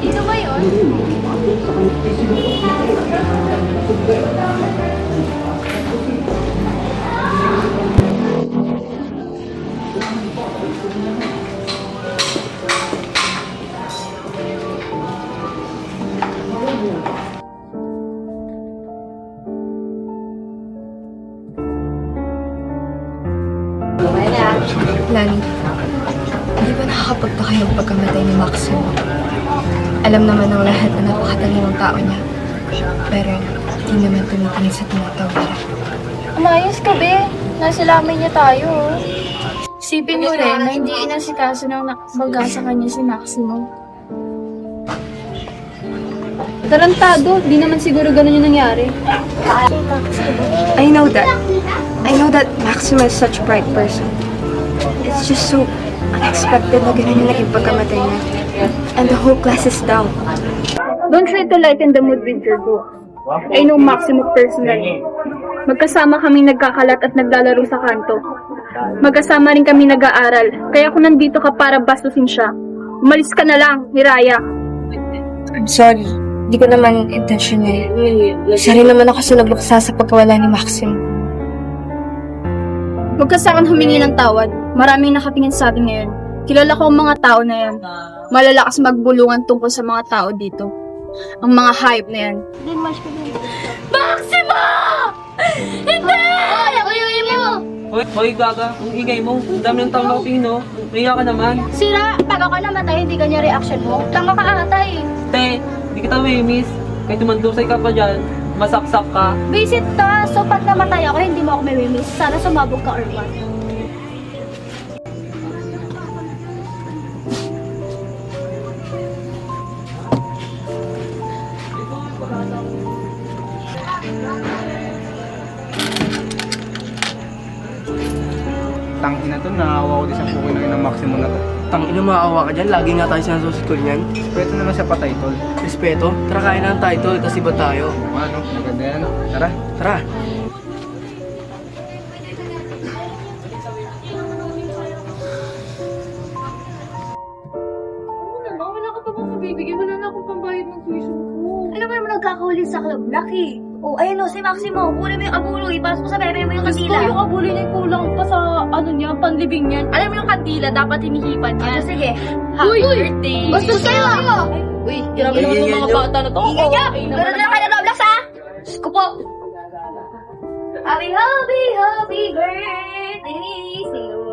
Ito ba yun? Lani, di ba nakakapagtaka yung pagkamatay ni Maximo? Alam naman ng lahat na napakatalinong tao niya. Pero di naman tumitingin sa tinatawiran. Umayos ka, be. Nasalamin niya tayo. Isipin mo rin na hindi inasikaso ng nakabangga sa kanya si Maximo. Tarantado, di naman siguro ganun yung nangyari. I know that. I know that Maximo is such a bright person. It's just so unexpected na ganun yung naging pagkamatay niya. And the whole class is down. Don't try to lighten the mood with your book. I know Maximo personally. Magkasama kami nagkakalat at naglalaro sa kanto. Magkasama rin kami nag-aaral. Kaya kung nandito ka para bastusin siya, umalis ka na lang, Hiraya. I'm sorry. Hindi ko naman intentional. Siya rin naman ako sa nagluksa sa pagkawala ni Maximo. Huwag ka sa akin humingi ng tawad. Maraming nakatingin sa atin ngayon. Kilala ko ang mga tao na yan. Malalakas magbulungan tungkol sa mga tao dito. Ang mga hype na yan. Maximo! Hindi! Ay, ako yung imo! Hoy, gaga, ang ingay mo. Ang dami ng tao na tingin, no? Mahiya ka naman. Sira, pag ako namatay, hindi ganyan reaction mo. Tanga ka atay. Te, di kita may miss. Kahit tumandusay ka pa dyan, masaksak ka. Visit ka, so pag namatay ako, hindi mo ako may miss. Sana sumabog ka or what. Tangina to, naawa ko din sa pukoy ng Maximo na to. Tangina, maawa ka dyan. Lagi nga tayo sinasusikol niyan. Pwede na lang siya patay, tol. Respeto. Tara, kain na ng title kasi ba tayo? Ano, maganda yan. Tara. Tara. Wala ka pa bang mabibigyan? Wala na akong pambayad ng tuition ko. Alam mo naman nagkakahuli sa club, Lucky. O, ayun o, si Maximo. Kunin mo yung abulo, ipasok mo sa bebe mo yung kandila. Gusto yung abulo niya kulang pa sa, panlibing niyan. Alam mo yung kandila, dapat hinihipan niya. Sige. Happy birthday. Bastos kayo! Uy, grabe naman ng mga bata na to. Ingay niya! Gano'n lang kayo ng Roblox, ha? Diyos ko po. Happy birthday to you.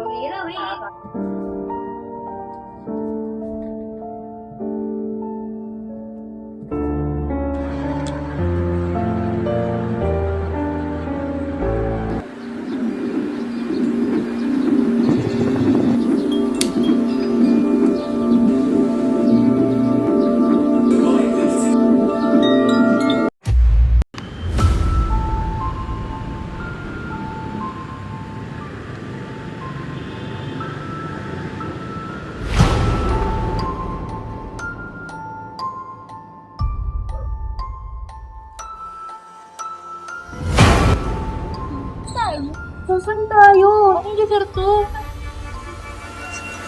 Nasaan tayo? Anong lugar to?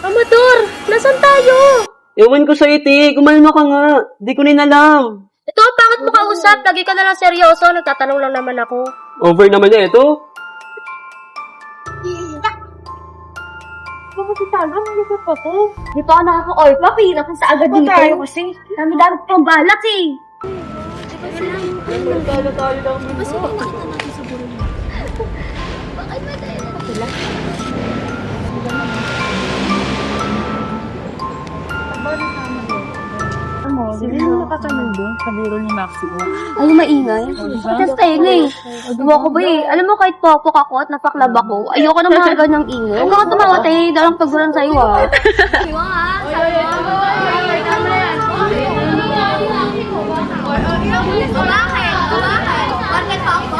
Amador! Nasaan tayo? Ewan ko sa'yo, te. Kumalma ka nga. Di ko rin alam. Ito, bakit mo kausap? Lagi ka na lang seryoso. Nagtatanong lang naman ako. Over naman niya ito. Bakit si Talo? Ang lugar pa to? Di pa ako nakaka-orpa. Pahirap sa agad dito. Tayo kasi. Dami-dami pang balak eh. Sino yung nakatanong doon sa biro ni Maximo? Ay, maingay. Kasi tayo na eh. Diba ko ba eh. Alam mo kahit popok ako at napaklab ako, ayoko na mga ganyang ingay. Huwag ka tumawa tayo. Dalang pagbulan sa'yo ah. Sabi mo ha? Sabi mo? Bakit? Bakit pa ako?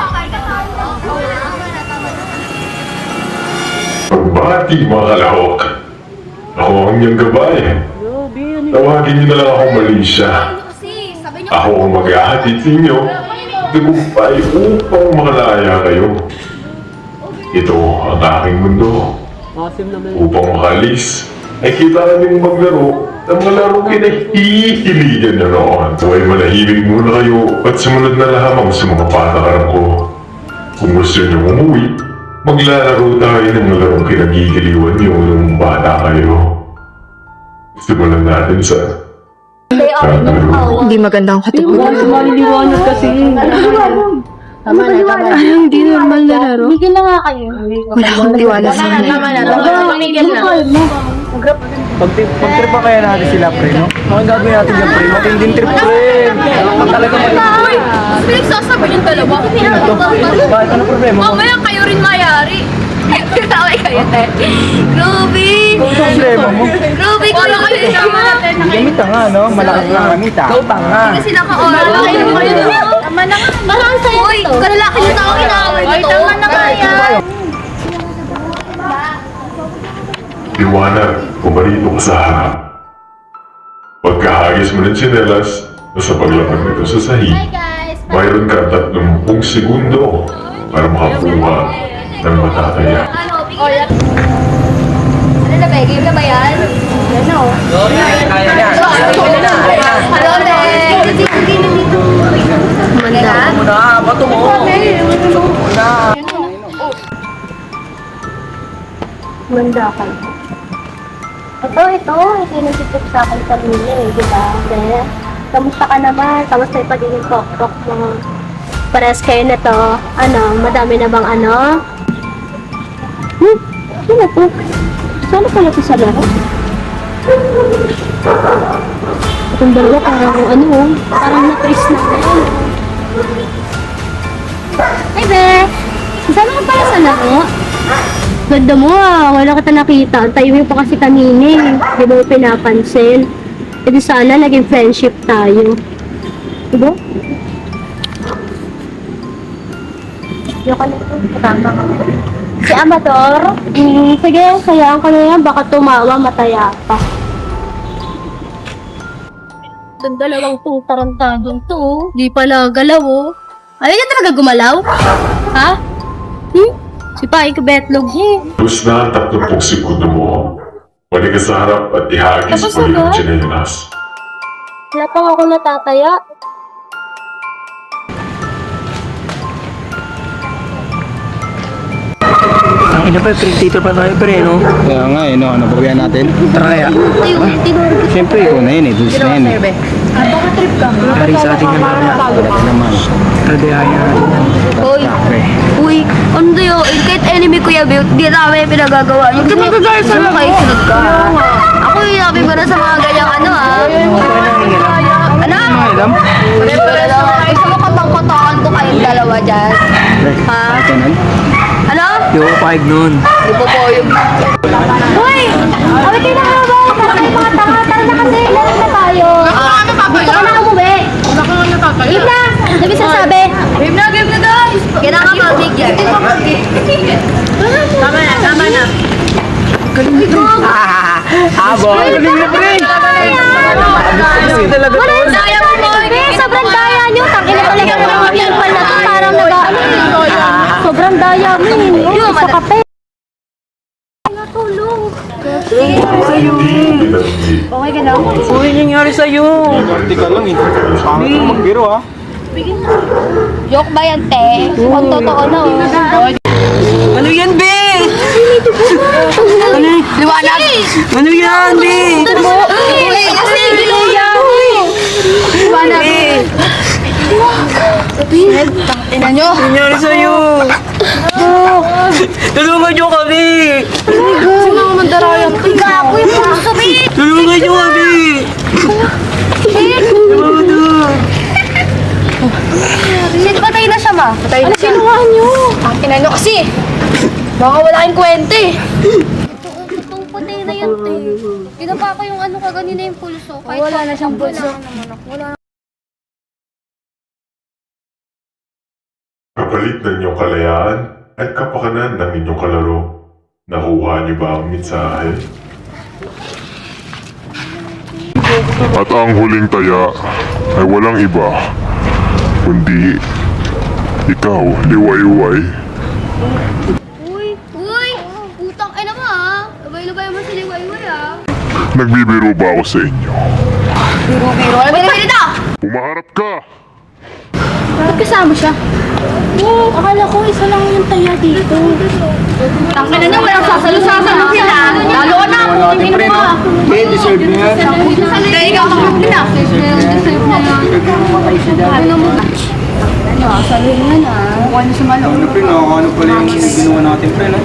Pagbati mga kalahok. Ako ang iyong gabay. Tawagin niyo na lang akong Malaysia. Ako ang mag-ahatid sa inyo. Tagumpay upang makalaya kayo. Ito ang aking mundo. Awesome naman. Upang makalis, ay kailangan niyong maglaro ng mga larong kinahihiligan na noon. So ay manahimik muna kayo at sumunod na lamang sa mga patakaran ko. Kung gusto niyo umuwi, maglalaro tayo ng mga larong kinagigiliwan niyo nung bata kayo. Simulan natin sa Hindi magandang katutunan. Maliliwanag kasi. Ay, hindi normal na laro. Bigyan na nga kayo. Wala akong tiwala sa kanila. Pag-trip pa kaya natin sila, pre, no? Ang gagawin natin dyan, pre. Matinding trip, pre. Ang talaga Uy! Pinagsasabi yung dalawa. Bakit ano problema? Mamaya kayo rin mayari. Taway kayo, te. Grabe! Ano problema mo? Grabe kayo kayo naman. Gamit nga, no? Malakas lang gamit, ah. Ikaw tanga. Kasi naka-oral. Tama na nga. Parang sa'yo. Uy, kalalaki na tao inaaway ko to. Tama na nga yan. liwanag, pumarito ka sa harap. Pagkahagis mo ng tsinelas na sa paglapag nito sa sahig, mayroon ka 30 segundo para makakuha ng matataya. Ano na ba? Game na ba yan? Ano? Kaya niya. Hello, Nek! Manda? Muna, bato mo. Manda ka. Ito, sinusipok sa akin sa nila eh, di ba? Kaya, kamusta ka naman? Kamusta yung pagiging tok-tok mo? Pares kayo na to. Ano, madami na bang ano? Sino po? Saan pala ito sa laro? Itong dalawa parang ano, parang na-trace na yan. Hey, Be! Saan ka pala sa laro? Ganda mo ah, wala kita nakita. Tayo mo pa kasi kanina eh. Di mo pinapansin. E di sana naging friendship tayo. Diba? Yung ka nito, tama ka. Si Amador? Sige, sayaan ka na yan. Baka tumawa, mataya pa. Itong dalawang tong tarantadong to, di pala galaw oh. Ayaw niya talaga gumalaw? Ha? Si Pai kabetlog eh. Tapos na ang 30 segundo mo. Balik ka sa harap at ihagis Tapos ulit ang agad? tsinelas. Wala pang ako natataya. Ang ina pa, predictor pa tayo, pre, no? Kaya nga, eh, no? Ano ba natin? Tara kaya. Siyempre, ikaw na yun, eh. Dulce na yun, eh. Hari sa atin yan mamaya. Naman. Kaldayahin natin yan. Uy, ano tayo? Kahit enemy ko yung build, di namin pinagagawa. Yung tumagagaya sa mga isunod ka. Ako yung sabi ko na sa mga ganyang ano ah. Ano? Alam? Gusto mo katang-kataan ko kayong dalawa dyan? Ha? Ano? Di ko kapahig nun. Di po po yung... Uy! Kami kayo na nga ba? Para kayo mga tanga-tanga na kasi. Lalo na tayo. Gusto ko na umuwi. Game na! Sabi sasabi. Game na guys! Kailangan ka mag-game. Tama na, tama na. Abo! Galing na, pre! Kasi talaga to. Daya mo mo! Sobrang daya nyo! Tangin na talaga ng mga people na to. Parang nag-ano eh. Sobrang daya mo eh. Sa kape. Natulong. Okay ka na? Uy, nangyari sa'yo. Hindi ka lang, eh. Pangit mo magbiro, ah. Joke ba yan, te? Kung totoo na oh. Ano yan, be? Liwanag! Ano yan, be? Kasi liwanag! Ina nyo! Nangyari sa'yo. Tulungan nyo kami. Sino ang mandarayan? Gago yung mga sabi! Tulungan nyo kami. Shit, patay na siya ma. Patay na siya. Ano sinuhaan nyo? Ina nyo kasi! Baka wala kayong kwente. Itong patay na yan, te. Ginaba ko yung ano kaganina yung pulso. Kahit wala na siyang pulso. Kapalit ng inyong kalayaan at kapakanan ng inyong kalaro. Nakuha niyo ba ang mensahe? At ang huling taya ay walang iba, kundi ikaw, Liwayway. Uy! Uy! Putang ina mo ah! Labay-labay mo si Liwayway ah! Nagbibiro ba ako sa inyo? Biro-biro. Alam mo na dito! Pumaharap ka! Ba't kasama siya? Oo, akala ko isa lang yung taya dito. Tangka na niya, walang sasalo-sasalo sila. Lalo ka na, putin mo ka. Okay, deserve niya yan. Kaya ikaw ka putin na. Ano mo? Saluhin nga na. Mukha niyo sumalo. Ano pre, nakakano pala yung ginawa natin pre, no?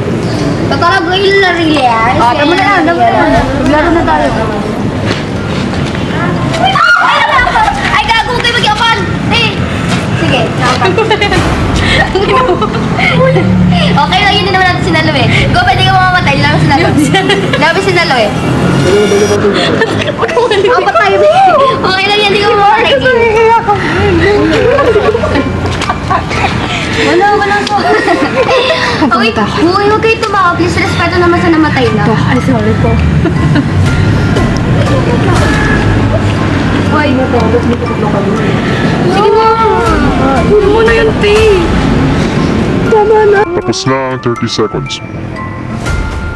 Tatara ba yung larias? Tama na yan. Maglaro na tayo. Ay, gago kayo mag-iapan! Eh! Sige, napan. Okay lang, yun din naman natin sinalo eh. Go, pwede ka mamamatay. Labi sinalo. Labi sinalo eh. Apat tayo eh. Okay lang yan, di ka mamamatay. Wala po. Okay, huwag kayo tumawa. Please, respeto naman sa namatay na. Ay, sorry po. Ay, mo po. Sige mo. Hindi mo na yun, T. Tapos na ang 30 seconds mo.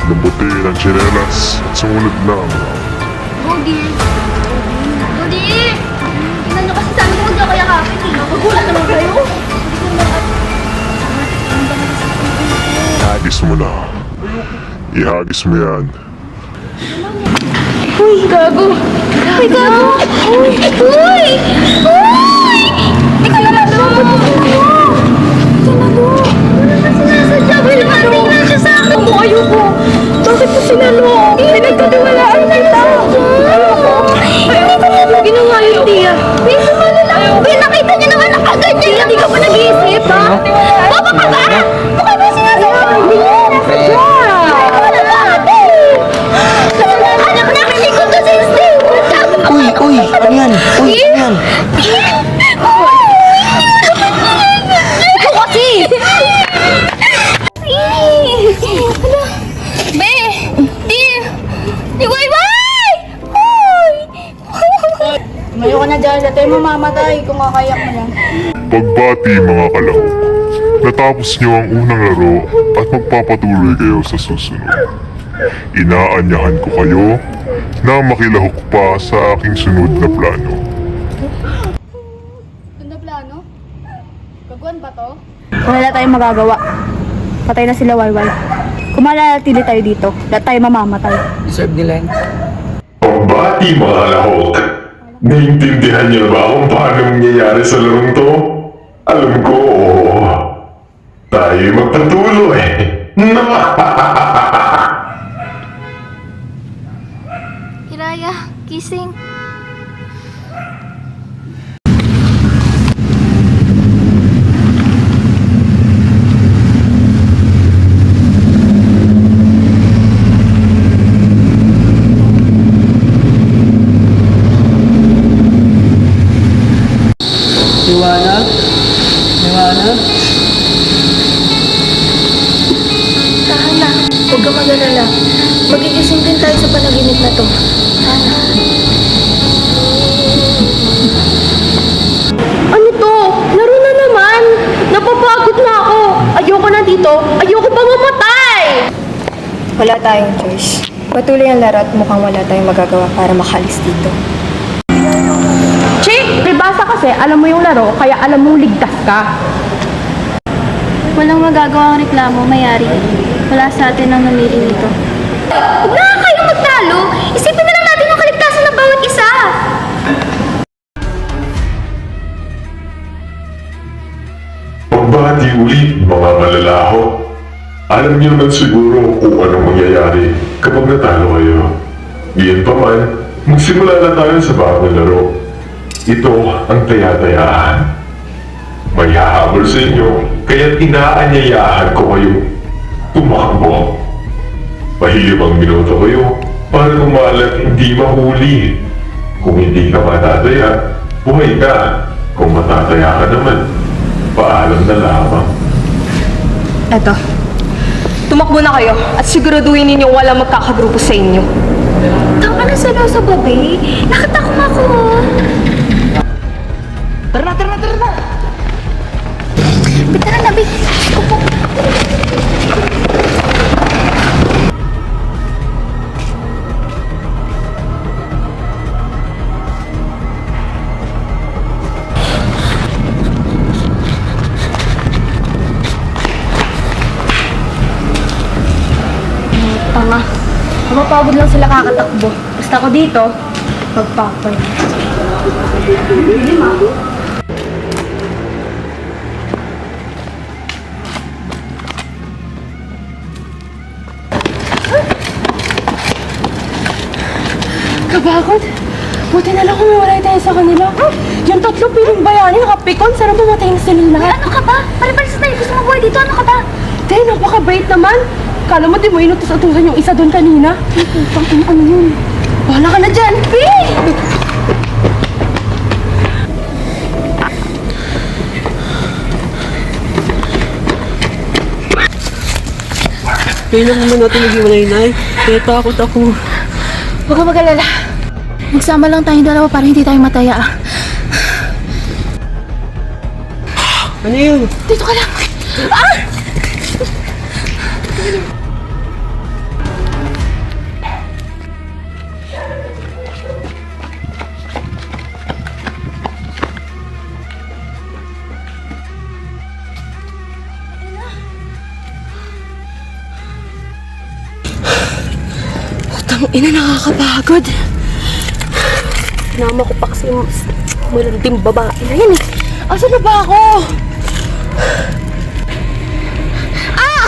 Lambutin ang tsinelas at sumunod lang. Oh dear. Oh dear. Tingnan nyo kasi sabi ko huwag niyo kaya kapit eh. Magugulat naman kayo. Ihagis mo na. Ihagis mo yan. Uy, gago. Uy, gago. Uy. Uy. Uy. Ikaw naman to. Sinalo. Ano ba sinasadya? Uy, lumating na siya sa akin. Ako, ayoko. Bakit mo sinalo? Pinagkatiwalaan kita. Ayoko. Hindi ko na ginawa yun, Tia. Uy, sumalo lang. Uy, nakita niyo naman nakaganyan. Hindi ka pa nag-iisip, ha? Baba ka ba? Bakit mo sinasadya? Hindi ko nasadya. Wala ba, ate? Anak na, hindi ko to since Uy, ano yan? Uy, ano yan? Ito kasi! Be! Di! Di Wayway! Hoy! Mayo ka na dyan. Dito yung mamamatay kung kakayak mo yan. Pagbati mga kalahok. Natapos niyo ang unang laro at magpapatuloy kayo sa susunod. Inaanyahan ko kayo na makilahok pa sa aking sunod na plano. Ganda plano? Kaguan ba to? Wala na tayong magagawa. Patay na sila, Wayway. Kung malatili tayo dito, lahat tayo mamamatay. Deserve nila yan. Pambati mga lahok. Naiintindihan niyo ba kung paano mangyayari sa larong to? Alam ko, tayo'y magpatuloy. Hiraya, kissing. Liwanag? Liwanag? Tahan na. Huwag ka mag-alala. Magigising din tayo sa panaginip na to. Ano to? Laro na naman. Napapagod na ako. Ayoko na dito. Ayoko pa mamatay! Wala tayong choice. Patuloy ang laro at mukhang wala tayong magagawa para makalis dito. Chick! Pribasa kasi, alam mo yung laro, kaya alam mong ligtas ka. Walang magagawa ang reklamo, mayari. Wala sa atin ang namili nito. Huwag na kayong magtalo! Isipin na lang natin yung kaligtasan ng bawat isa! Pagbati ulit mga malalaho. Alam niyo naman siguro kung anong mangyayari kapag natalo kayo. Diyan pa man, magsimula na tayo sa bagong laro. Ito ang taya-tayaan. May hahabol sa inyo, kaya't inaanyayahan ko kayo tumakbo. Pahilimang minuto kayo para kumalat hindi mahuli. Kung hindi ka matataya, buhay ka. Kung matataya ka naman, paalam na lamang. Eto. Tumakbo na kayo at siguraduhin ninyo walang magkakagrupo sa inyo. Tama na sa babi. Nakatakot ako. Tara na! Bita na, Nabi. Upo. Napapagod lang sila kakatakbo. Basta ako dito, magpapay. Kabagod. Buti na lang kumiwalay tayo sa kanila. Yung tatlo piling bayani, nakapikon, sana pumatay na sila lahat. Ano ka ba? Pare-pares tayo. Gusto mo buhay dito? Ano ka ba? Te, napakabait naman. Kala mo di mo inutos-utusan yung isa doon kanina? Ay, putang ina, ano yun? Bahala ka na dyan, Pee! Kailan naman natin nag-iwalay, Nay? Kaya takot ako. Huwag ka mag-alala. Magsama lang tayong dalawa para hindi tayo mataya. Ano yun? Dito ka lang. Ah! Putang ina, nakakapagod. Sinama ko pa kasi yung malanding babae na yan eh. Asan na ba ako? Ah!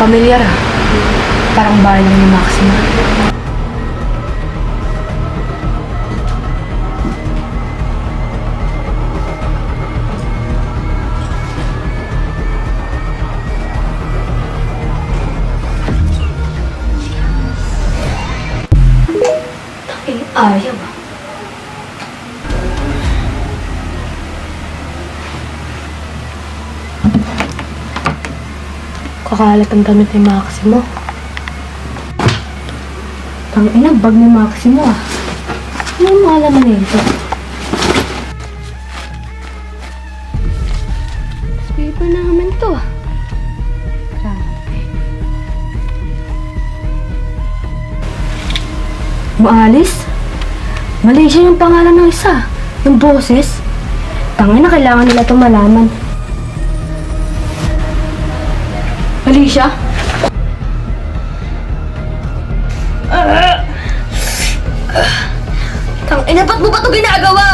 Pamilyar ah. Parang bahay lang ni Maxima. Ayaw ba? Kakalat ang damit ni Maximo. Tangina, bag ni Maximo ah. Ano yung mga laman nito? Paper naman to ah. Grabe. Maalis? Malaysia yung pangalan ng isa. Yung boses. Tangina, kailangan nila itong malaman. Alicia? Tangina, ba't mo ba ito ginagawa?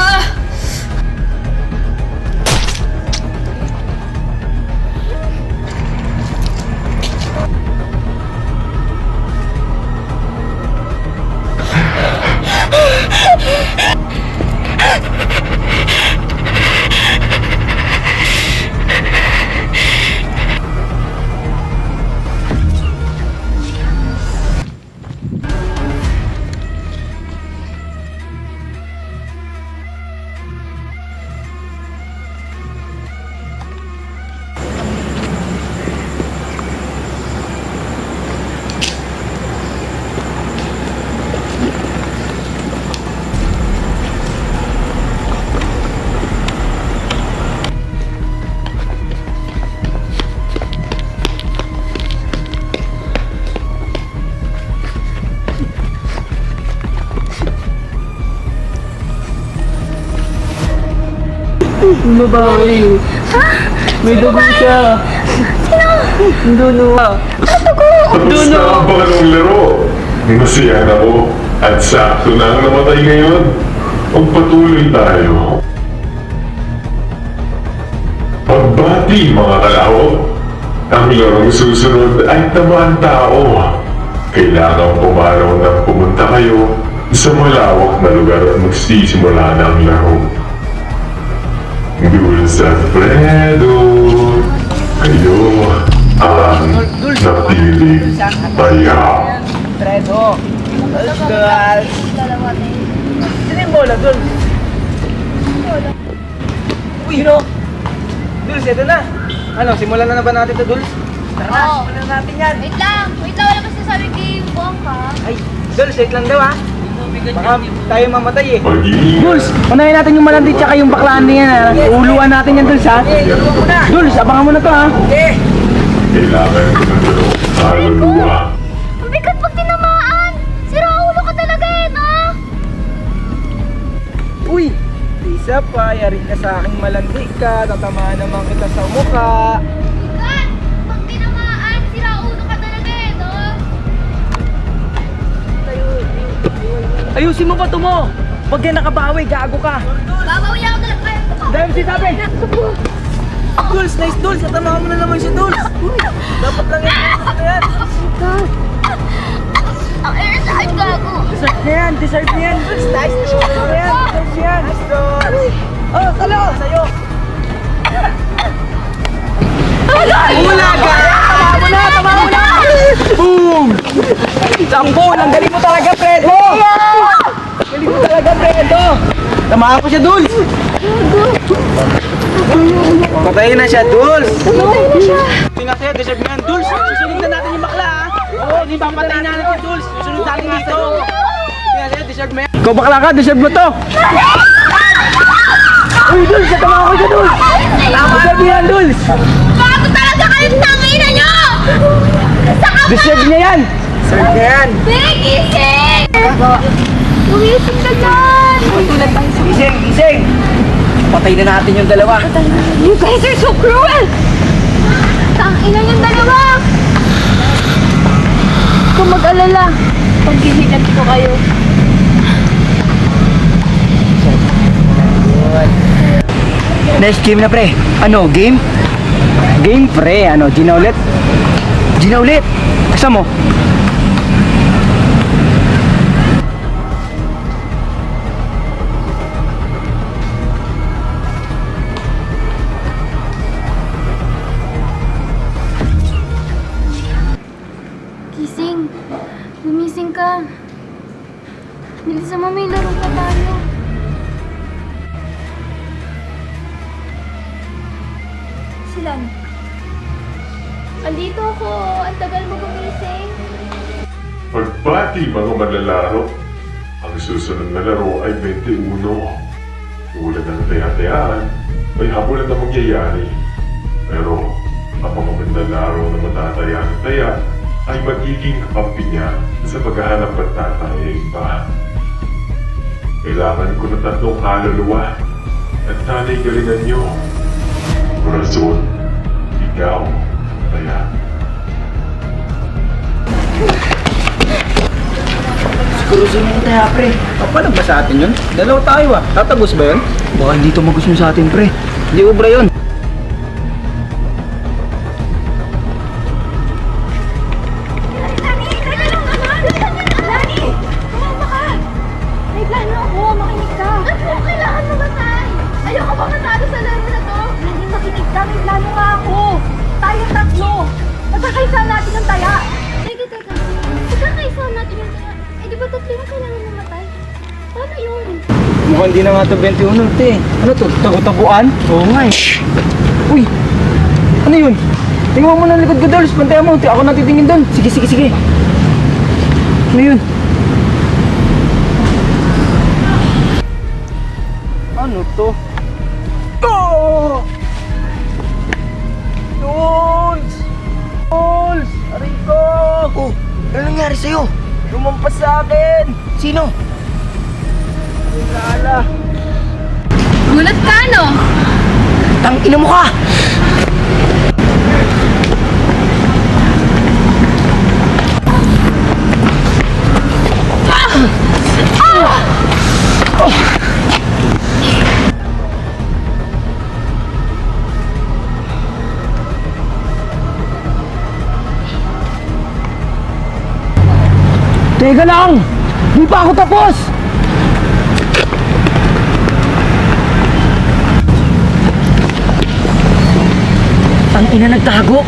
Yung babae. Ha? May dugo siya. Sino? Duno. Tapos na ang bagong laro. Masaya na ako. At sakto na ang namatay ngayon. Magpatuloy tayo. Pagbati mga kalahok. Ang larong susunod ay tamaan tao. Kailangan pumaraw na pumunta kayo sa malawak na lugar at magsisimula na ang laro. Dulce Alfredo, kayo ang napiling bayaw. Fredo. Girls. Sino yung bola, Dul? Uy, no? Dul, ito na. Ano, simulan na ba natin ito, Dul? Tara, simulan na natin yan. Wait lang, wala kasi sabi kay Buang ka. Ay, Dul, shake lang daw, ha? Baka tayo mamatay eh. Mag-iingat. Duls, unahin natin yung malandi tsaka yung baklaan na yan ha. Uuluan natin yan Duls ha. Duls, abangan mo na to ha. Kailangan ko na ito. Kaluluwa. Ang bigat pag tinamaan! Sira ulo ka talaga eh, no? Uy, isa pa, yari ka sa aking malandi ka. Tatamaan naman kita sa mukha. Bigat! Pag tinamaan, sira ulo ka talaga eh, no? Ayusin mo ba ito mo? Pag yan nakabawi, gago ka. Babawi ako talaga. Dahil si sabi. Duls, nice Duls. Tatamaan mo na naman si Duls. Dapat lang yan. Ang air gago. Deserve niya yan, deserve niya yan. Duls, nice Duls. Deserve yan, deserve yan. Nice Duls. Oh, talo. Sa'yo. Hula ka! Tama mo na! Boom! Sampol! Ang galing mo talaga, Fredo! Galing mo talaga, Fredo! Tamaan ko siya, Duls! Patayin na siya, Duls! Hindi na sa'yo, deserve mo yan, Duls! Susunod na natin yung bakla, ha? Oo, hindi papatayin na natin, Duls! Susunod natin dito! Hindi na sa'yo, deserve mo yan! Ikaw bakla ka, deserve mo to! Uy, Duls! Tamaan ko siya, Duls! Deserve mo yan, Duls! Bago talaga kayong tangina nyo! Deserve niya yan! Deserve niya yan! Big, gising! Lumising ka dyan! Gising! Gising! Patay na natin yung dalawa! You guys are so cruel! Tangina yung dalawa! Kung mag-alala, pag-ginigan ko kayo. Next game na pre. Ano, game? Game pre, ano, Gina ulit? Gina ulit! Kasa mo? Gising. Gumising ka. Bilisan mo, may laro pa tayo. Silan. Andito ako. Ang tagal mo gumising. Pagbati mga manlalaro, ang susunod na laro ay 21. Tulad ng taya-tayaan, may habulan na mangyayari. Pero ang mga manlalaro na matataya ng taya ay magiging kakampi niya sa paghahanap at tatayain pa. Kailangan ko ng 3 kaluluwa at sana'y galingan niyo. Corazon, ikaw, taya. Kurusin mo tayo pre. Papalag ba sa atin yun? Dalawa tayo ah. Tatagos ba yun? Baka hindi tumagos mo sa atin pre. Hindi ubra yun. May plano ako. Makinig ka. Ano kailangan mo matay? Ayoko ba matalo sa laro na to? Hindi makinig ka. May plano nga ako. Tayong 3. Magkakaisa natin yung taya. Teka. Magkakaisa natin yung taya. Eh, di ba 3 yung kailangan mo matay? Paano yun? Mukhang di na nga ito 21 te. Ano to? Tago-taguan? Oo nga eh. Uy! Ano yun? Tingnan mo ng likod ko Dolls. Pantayan mo. Ako natitingin doon. Sige. Ano yun? Ano to? Oh! Dolls! Dolls! Aray ko! Oh! Ano nangyari sa'yo? Lumampas sa akin! Sino? Lala! Gulat ka, no? Tangina mo ka! Teka lang! Di pa ako tapos! Ang ina nagtago!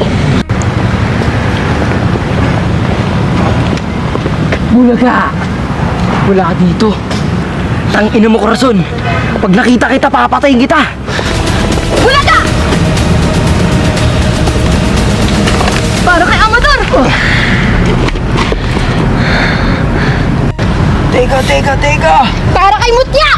Bulaga! Wala ka dito! Tang ina mo Corazon! Pag nakita kita, papatayin kita! Wala ka! Para kay Amador! Teka! Teka! Para kay Mutya!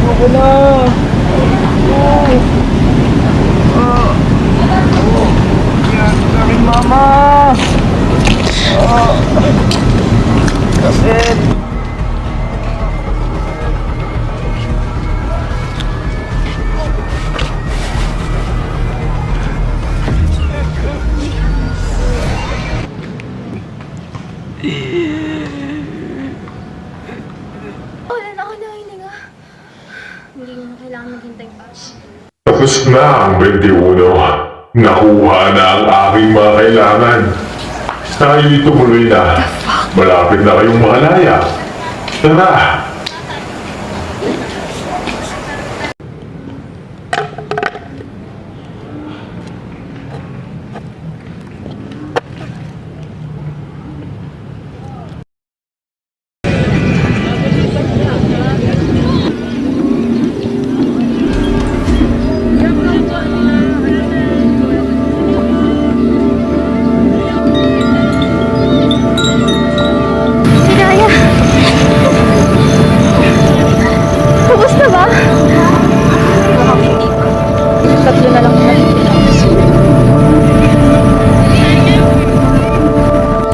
Ako na! Yan, sa akin, mama! Kapit! Wala na ako nahininga. Hindi ko na kailangan maghintay pa. Tapos na ang 21. Nakuha na ang aking mga kailangan. Tayo tumuloy na. Malapit na kayong makalaya. Tara! Sinaya! Kumusta ba? Tatlo na lang naman.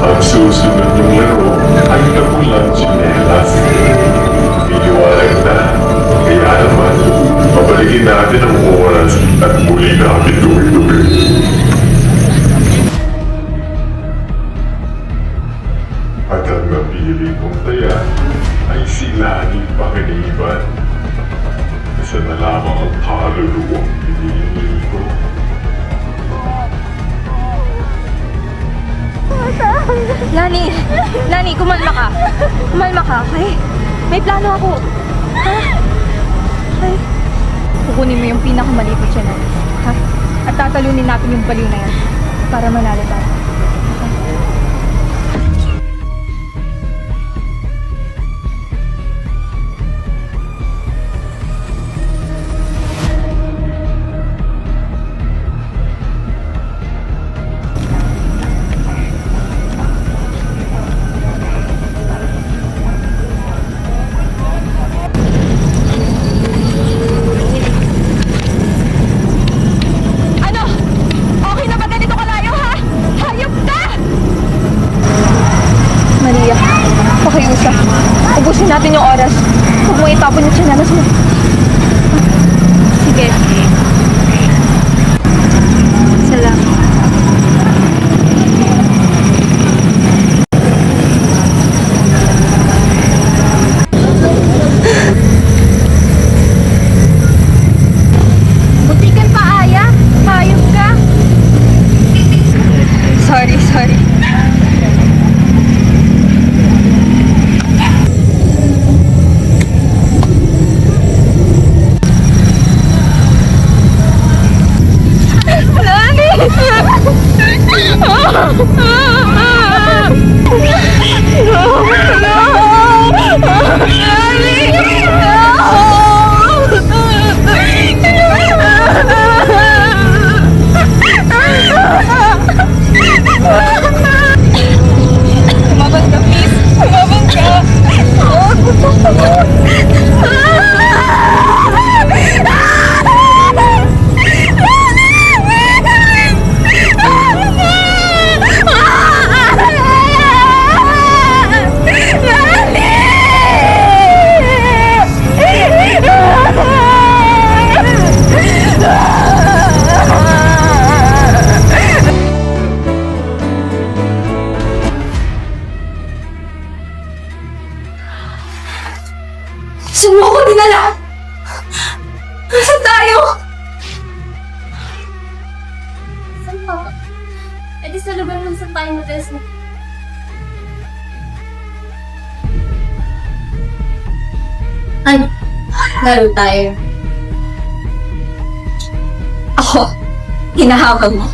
Ang susunod ng laro ay tabulan sinelas. Iniwalag na. Kaya naman, pabalikin natin ang oras at muli natin tuloy-tuloy. At ang napili kong taya ay sila ni Panginiban. Isa na lamang ang kaluluwang pinili ko. Nani, kumalma ka. Kumalma ka, okay? May plano ako. Ha? Okay? Kukunin mo yung pinakamalipot siya na. Ha? At tatalunin natin yung baliw na yan. Para manalo tayo. Ano? Okay na ba ganito kalayo, ha? Hayop ka! Maria, pakiusap. Ubusin natin yung oras. Huwag mo itapon yung tsinelas mo. Sige. Salamat. Butikan pa, Aya. Hayop ka. Sorry. Kumabang ka, please. Kumabang ka. Saan mo ako dinala? Nasaan tayo? Saan pa? Eh di sa lugar ng saan tayo na-test mo. Ano? Laro tayo. Ako, hinahawa mo.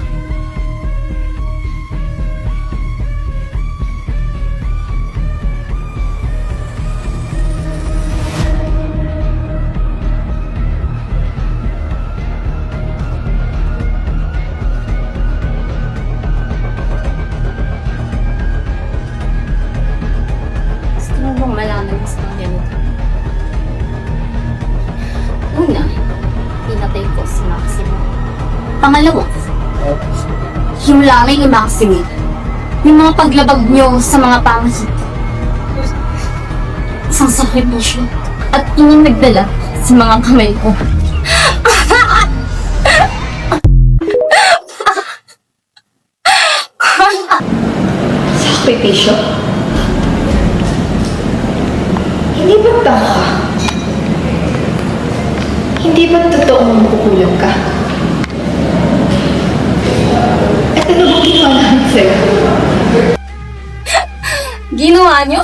gusto niya nito. Una, pinatay ko si Maximo. Pangalawa, yung lamay ni Maximo. Yung mga paglabag niyo sa mga pangit. Isang sakripisyo. At inyong nagdala sa mga kamay ko. Sakripisyo? Hindi ba tama? Hindi ba totoong makukulong ka? At ano ba ginawa namin sa'yo? Ginawa niyo?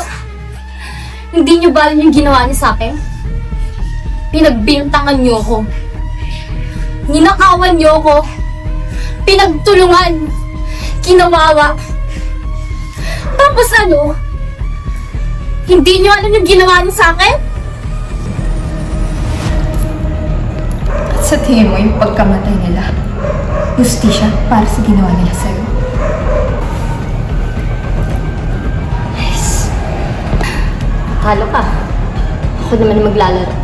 Hindi niyo ba alam yung ginawa niyo sa akin? Pinagbintangan niyo ako. Ninakawan niyo ako. Pinagtulungan. Kinawawa. Tapos ano? Hindi niyo alam yung ginawa niyo sa akin? At sa tingin mo yung pagkamatay nila, justisya para sa ginawa nila sa'yo? Halo ka. Ako naman ang maglalaro.